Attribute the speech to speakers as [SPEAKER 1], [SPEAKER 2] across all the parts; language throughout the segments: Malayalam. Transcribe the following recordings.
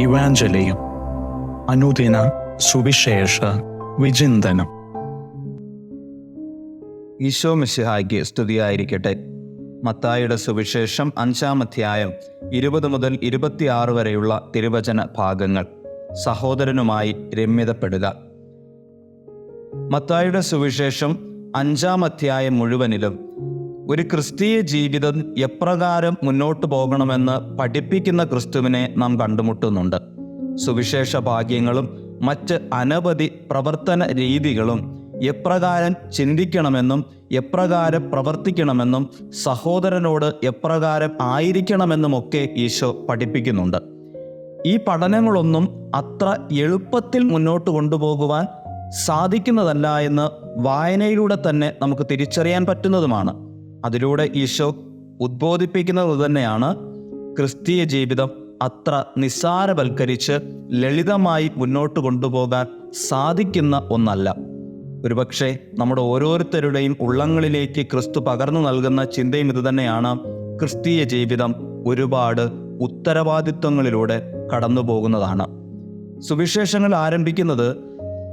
[SPEAKER 1] ഇവാഞ്ചലിയും അനുദിന സുവിശേഷ വിചിന്തനം.
[SPEAKER 2] ഈശോ മിശിഹായ്ക്ക് സ്തുതിയായിരിക്കട്ടെ. മത്തായിയുടെ സുവിശേഷം 5-ാം അധ്യായം 20 മുതൽ 26 വരെയുള്ള തിരുവചന ഭാഗങ്ങൾ. സഹോദരനുമായി രമ്യതപ്പെടുക. മത്തായിയുടെ സുവിശേഷം 5-ാം അധ്യായം മുഴുവനിലും ഒരു ക്രിസ്തീയ ജീവിതം എപ്രകാരം മുന്നോട്ട് പോകണമെന്ന് പഠിപ്പിക്കുന്ന ക്രിസ്തുവിനെ നാം കണ്ടുമുട്ടുന്നുണ്ട്. സുവിശേഷ ഭാഗ്യങ്ങളും മറ്റ് അനവധി പ്രവർത്തന രീതികളും എപ്രകാരം ചിന്തിക്കണമെന്നും എപ്രകാരം പ്രവർത്തിക്കണമെന്നും സഹോദരനോട് എപ്രകാരം ആയിരിക്കണമെന്നുമൊക്കെ ഈശോ പഠിപ്പിക്കുന്നുണ്ട്. ഈ പഠനങ്ങളൊന്നും അത്ര എളുപ്പത്തിൽ മുന്നോട്ട് കൊണ്ടുപോകുവാൻ സാധിക്കുന്നതല്ല എന്ന് വായനയിലൂടെ തന്നെ നമുക്ക് തിരിച്ചറിയാൻ പറ്റുന്നതുമാണ്. അതിലൂടെ ഈശോ ഉദ്ബോധിപ്പിക്കുന്നത് തന്നെയാണ്, ക്രിസ്തീയ ജീവിതം അത്ര നിസ്സാരവൽക്കരിച്ച് ലളിതമായി മുന്നോട്ട് കൊണ്ടുപോകാൻ സാധിക്കുന്ന ഒന്നല്ല. ഒരുപക്ഷെ നമ്മുടെ ഓരോരുത്തരുടെയും ഉള്ളങ്ങളിലേക്ക് ക്രിസ്തു പകർന്നു നൽകുന്ന ചിന്തയും ഇതുതന്നെയാണ്. ക്രിസ്തീയ ജീവിതം ഒരുപാട് ഉത്തരവാദിത്വങ്ങളിലൂടെ കടന്നു പോകുന്നതാണ്. സുവിശേഷങ്ങൾ ആരംഭിക്കുന്നത്,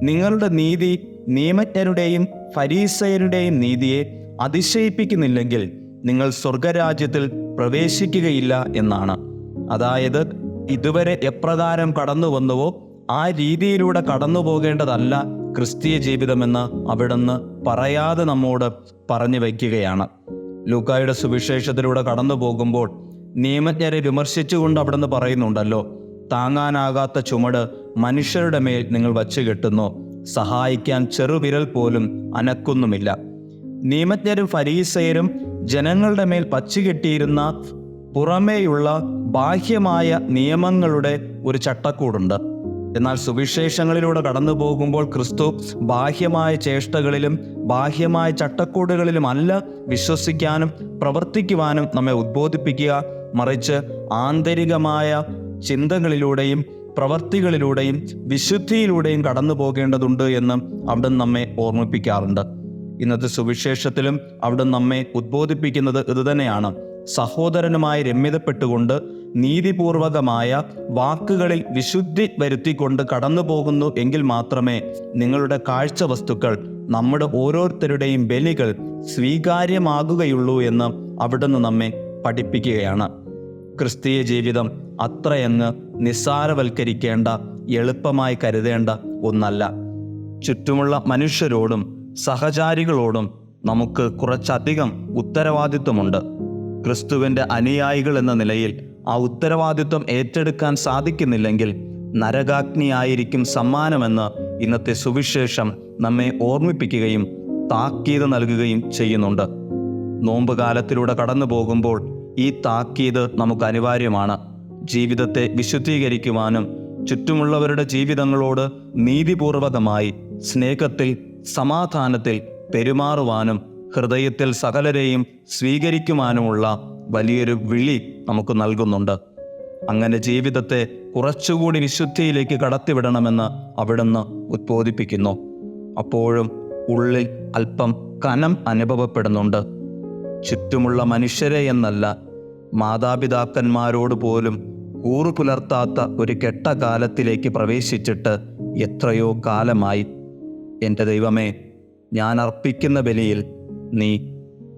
[SPEAKER 2] നിങ്ങളുടെ നീതി നിയമജ്ഞരുടെയും ഫരീസയരുടെയും നീതിയെ അതിശയിപ്പിക്കുന്നില്ലെങ്കിൽ നിങ്ങൾ സ്വർഗരാജ്യത്തിൽ പ്രവേശിക്കുകയില്ല എന്നാണ്. അതായത് ഇതുവരെ എപ്രകാരം കടന്നു വന്നുവോ ആ രീതിയിലൂടെ കടന്നു പോകേണ്ടതല്ല ക്രിസ്തീയ ജീവിതമെന്ന് അവിടുന്ന് പറയാതെ നമ്മോട് പറഞ്ഞു വയ്ക്കുകയാണ്. ലൂക്കായുടെ സുവിശേഷത്തിലൂടെ കടന്നു പോകുമ്പോൾ നിയമജ്ഞരെ വിമർശിച്ചുകൊണ്ട് അവിടുന്ന് പറയുന്നുണ്ടല്ലോ, താങ്ങാനാകാത്ത ചുമട് മനുഷ്യരുടെ മേൽ നിങ്ങൾ വച്ചു കെട്ടുന്നു, സഹായിക്കാൻ ചെറുവിരൽ പോലും അനക്കുന്നുമില്ല. നിയമജ്ഞരും ഫരീസയരും ജനങ്ങളുടെ മേൽ പച്ചുകെട്ടിയിരുന്ന പുറമേയുള്ള ബാഹ്യമായ നിയമങ്ങളുടെ ഒരു ചട്ടക്കൂടുണ്ട്. എന്നാൽ സുവിശേഷങ്ങളിലൂടെ കടന്നു പോകുമ്പോൾ ക്രിസ്തു ബാഹ്യമായ ചേഷ്ടകളിലും ബാഹ്യമായ ചട്ടക്കൂടുകളിലുമല്ല വിശ്വസിക്കാനും പ്രവർത്തിക്കുവാനും നമ്മെ ഉദ്ബോധിപ്പിക്കുക, മറിച്ച് ആന്തരികമായ ചിന്തകളിലൂടെയും പ്രവർത്തികളിലൂടെയും വിശുദ്ധിയിലൂടെയും കടന്നു പോകേണ്ടതുണ്ട് എന്ന് അവിടുന്ന് നമ്മെ ഓർമ്മിപ്പിക്കാറുണ്ട്. ഇന്നത്തെ സുവിശേഷത്തിലും അവിടുന്ന് നമ്മെ ഉദ്ബോധിപ്പിക്കുന്നത് ഇതുതന്നെയാണ്. സഹോദരനുമായി രമ്യതപ്പെട്ടുകൊണ്ട് നീതിപൂർവകമായ വാക്കുകളിൽ വിശുദ്ധി വരുത്തിക്കൊണ്ട് കടന്നു പോകുന്നു എങ്കിൽ മാത്രമേ നിങ്ങളുടെ കാഴ്ച വസ്തുക്കൾ, നമ്മുടെ ഓരോരുത്തരുടെയും ബലികൾ സ്വീകാര്യമാകുകയുള്ളൂ എന്ന് അവിടുന്ന് നമ്മെ പഠിപ്പിക്കുകയാണ്. ക്രിസ്തീയ ജീവിതം അത്രയങ്ങ് നിസ്സാരവൽക്കരിക്കേണ്ട, എളുപ്പമായി കരുതേണ്ട ഒന്നല്ല. ചുറ്റുമുള്ള മനുഷ്യരോടും സഹചാരികളോടും നമുക്ക് കുറച്ചധികം ഉത്തരവാദിത്വമുണ്ട്. ക്രിസ്തുവിൻ്റെ അനുയായികൾ എന്ന നിലയിൽ ആ ഉത്തരവാദിത്വം ഏറ്റെടുക്കാൻ സാധിക്കുന്നില്ലെങ്കിൽ നരകാഗ്നിയായിരിക്കും സമ്മാനമെന്ന് ഇന്നത്തെ സുവിശേഷം നമ്മെ ഓർമ്മിപ്പിക്കുകയും താക്കീത് നൽകുകയും ചെയ്യുന്നുണ്ട്. നോമ്പ് കാലത്തിലൂടെ കടന്നു പോകുമ്പോൾ ഈ താക്കീത് നമുക്ക് അനിവാര്യമാണ്. ജീവിതത്തെ വിശുദ്ധീകരിക്കുവാനും ചുറ്റുമുള്ളവരുടെ ജീവിതങ്ങളോട് നീതിപൂർവകമായി സ്നേഹത്തിൽ സമാധാനത്തിൽ പെരുമാറുവാനും ഹൃദയത്തിൽ സകലരെയും സ്വീകരിക്കുവാനുമുള്ള വലിയൊരു വിളി നമുക്ക് നൽകുന്നുണ്ട്. അങ്ങനെ ജീവിതത്തെ കുറച്ചുകൂടി വിശുദ്ധിയിലേക്ക് കടത്തിവിടണമെന്ന് അവിടുന്ന് ഉദ്ബോധിപ്പിക്കുന്നു. അപ്പോഴും ഉള്ളിൽ അല്പം കനം അനുഭവപ്പെടുന്നുണ്ട്. ചുറ്റുമുള്ള മനുഷ്യരെ എന്നല്ല, മാതാപിതാക്കന്മാരോട് പോലും കൂറു പുലർത്താത്ത ഒരു കെട്ട കാലത്തിലേക്ക് പ്രവേശിച്ചിട്ട് എത്രയോ കാലമായി. എൻ്റെ ദൈവമേ, ഞാൻ അർപ്പിക്കുന്ന ബലിയിൽ നീ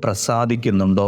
[SPEAKER 2] പ്രസാദിക്കുന്നുണ്ടോ?